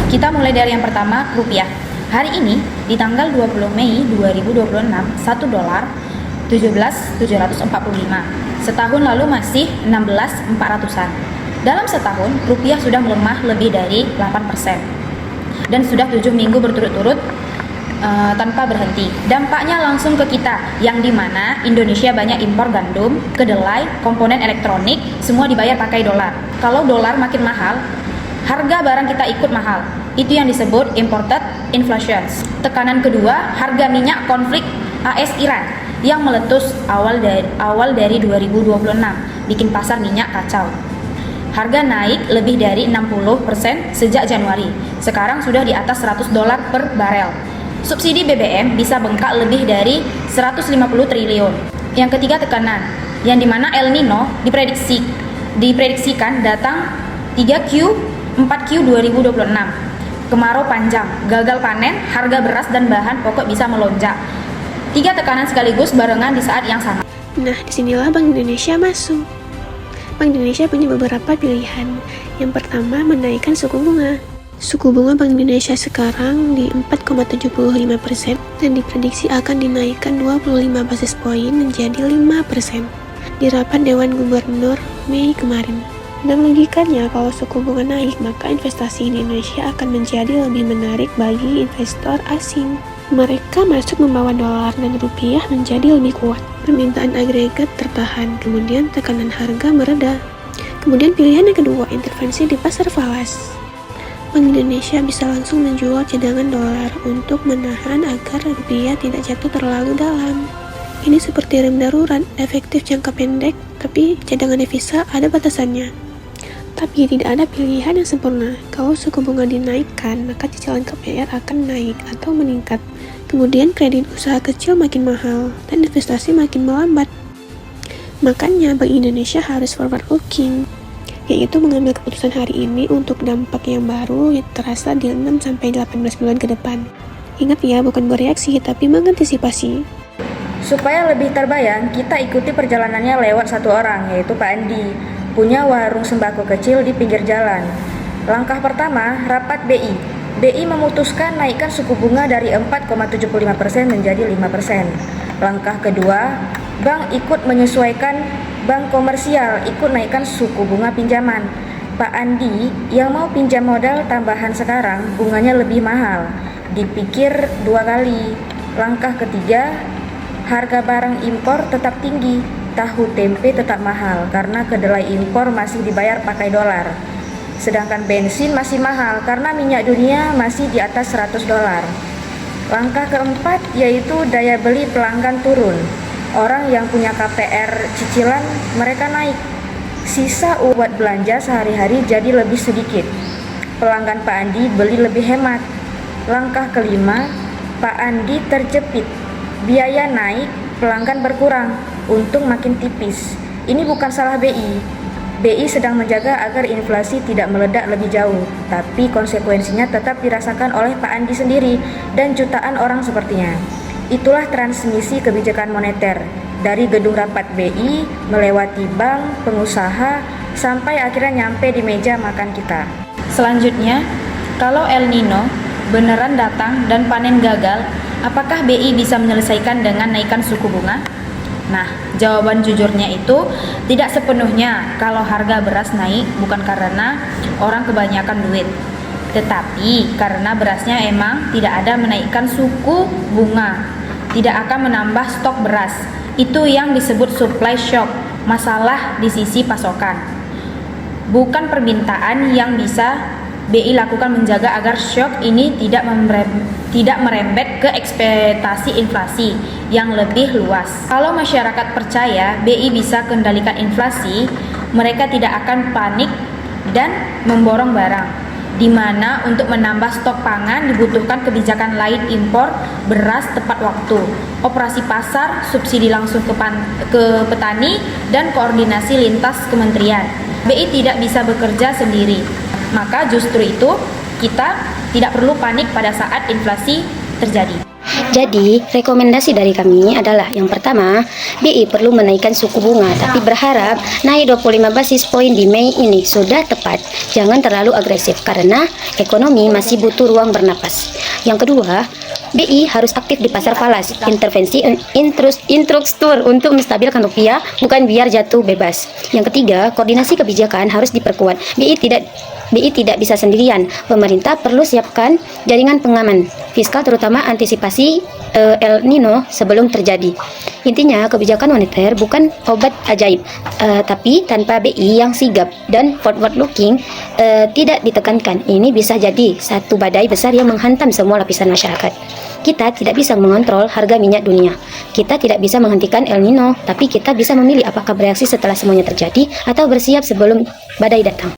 Kita mulai dari yang pertama, rupiah. Hari ini, di tanggal 20 Mei 2026, 1 dolar 17.745. Setahun lalu masih 16.400-an. Dalam setahun, rupiah sudah melemah lebih dari 8%. Dan sudah 7 minggu berturut-turut tanpa berhenti. Dampaknya langsung ke kita, yang dimana Indonesia banyak impor gandum, kedelai, komponen elektronik, semua dibayar pakai dolar. Kalau dolar makin mahal, harga barang kita ikut mahal. Itu yang disebut imported inflation. Tekanan kedua, harga minyak konflik AS-Iran yang meletus awal dari 2026, bikin pasar minyak kacau. Harga naik lebih dari 60% sejak Januari. Sekarang sudah di atas 100 dolar per barel. Subsidi BBM bisa bengkak lebih dari 150 triliun. Yang ketiga, tekanan, yang dimana El Nino diprediksikan datang 3Q, 4Q 2026. Kemarau panjang, gagal panen, harga beras dan bahan pokok bisa melonjak. 3 tekanan sekaligus barengan di saat yang sama. Nah, disinilah Bank Indonesia masuk. Bank Indonesia punya beberapa pilihan. Yang pertama, menaikkan suku bunga. Suku bunga Bank Indonesia sekarang di 4,75% dan diprediksi akan dinaikkan 25 basis poin menjadi 5% di rapat Dewan Gubernur Mei kemarin. Dan logikanya, kalau suku bunga naik, maka investasi di Indonesia akan menjadi lebih menarik bagi investor asing. Mereka masuk membawa dolar dan rupiah menjadi lebih kuat. Permintaan agregat tertahan, kemudian tekanan harga mereda. Kemudian pilihan yang kedua, intervensi di pasar falas. Bank Indonesia bisa langsung menjual cadangan dolar untuk menahan agar rupiah tidak jatuh terlalu dalam. Ini seperti rem darurat, efektif jangka pendek, tapi cadangan devisa ada batasannya. Tapi tidak ada pilihan yang sempurna. Kalau suku bunga dinaikkan, maka cicilan KPR akan naik atau meningkat. Kemudian kredit usaha kecil makin mahal dan investasi makin melambat. Makanya Bank Indonesia harus forward looking, yaitu mengambil keputusan hari ini untuk dampak yang baru yang terasa di 6-18 bulan ke depan. Ingat ya, bukan bereaksi, tapi mengantisipasi. Supaya lebih terbayang, kita ikuti perjalanannya lewat satu orang, yaitu Pak Andi, punya warung sembako kecil di pinggir jalan. Langkah pertama, rapat BI. BI memutuskan naikkan suku bunga dari 4,75% menjadi 5%. Langkah kedua, bank ikut menyesuaikan, bank komersial ikut naikkan suku bunga pinjaman. Pak Andi yang mau pinjam modal tambahan sekarang, bunganya lebih mahal. Dipikir 2 kali. Langkah ketiga, harga barang impor tetap tinggi. Tahu tempe tetap mahal karena kedelai impor masih dibayar pakai dolar. Sedangkan bensin masih mahal karena minyak dunia masih di atas 100 dolar. Langkah keempat yaitu daya beli pelanggan turun. Orang yang punya KPR cicilan mereka naik. Sisa buat belanja sehari-hari jadi lebih sedikit. Pelanggan Pak Andi beli lebih hemat. Langkah kelima, Pak Andi terjepit. Biaya naik, pelanggan berkurang, untung makin tipis. Ini bukan salah BI. BI sedang menjaga agar inflasi tidak meledak lebih jauh, tapi konsekuensinya tetap dirasakan oleh Pak Andi sendiri dan jutaan orang sepertinya. Itulah transmisi kebijakan moneter dari gedung rapat BI melewati bank, pengusaha, sampai akhirnya nyampe di meja makan kita. Selanjutnya, kalau El Nino beneran datang dan panen gagal, apakah BI bisa menyelesaikan dengan naikkan suku bunga? Nah, jawaban jujurnya itu tidak sepenuhnya. Kalau harga beras naik bukan karena orang kebanyakan duit, tetapi karena berasnya emang tidak ada menaikkan suku bunga, tidak akan menambah stok beras. Itu yang disebut supply shock, masalah di sisi pasokan. Bukan permintaan yang bisa BI lakukan menjaga agar shock ini tidak merembet ke ekspektasi inflasi yang lebih luas. Kalau masyarakat percaya BI bisa kendalikan inflasi, mereka tidak akan panik dan memborong barang. Di mana untuk menambah stok pangan dibutuhkan kebijakan lain, impor beras tepat waktu, operasi pasar, subsidi langsung ke petani, dan koordinasi lintas kementerian. BI tidak bisa bekerja sendiri. Maka justru itu kita tidak perlu panik pada saat inflasi terjadi. Jadi, rekomendasi dari kami adalah yang pertama, BI perlu menaikkan suku bunga, tapi berharap naik 25 basis poin di Mei ini sudah tepat. Jangan terlalu agresif karena ekonomi masih butuh ruang bernapas. Yang kedua, BI harus aktif di pasar falas, intervensi instruktur untuk menstabilkan rupiah, bukan biar jatuh bebas. Yang ketiga, koordinasi kebijakan harus diperkuat. BI tidak bisa sendirian. Pemerintah perlu siapkan jaringan pengaman fiskal, terutama antisipasi El Nino sebelum terjadi. Intinya, kebijakan moneter bukan obat ajaib, tapi tanpa BI yang sigap dan forward looking tidak ditekankan, ini bisa jadi satu badai besar yang menghantam semua lapisan masyarakat. Kita tidak bisa mengontrol harga minyak dunia. Kita tidak bisa menghentikan El Nino, tapi kita bisa memilih apakah bereaksi setelah semuanya terjadi atau bersiap sebelum badai datang.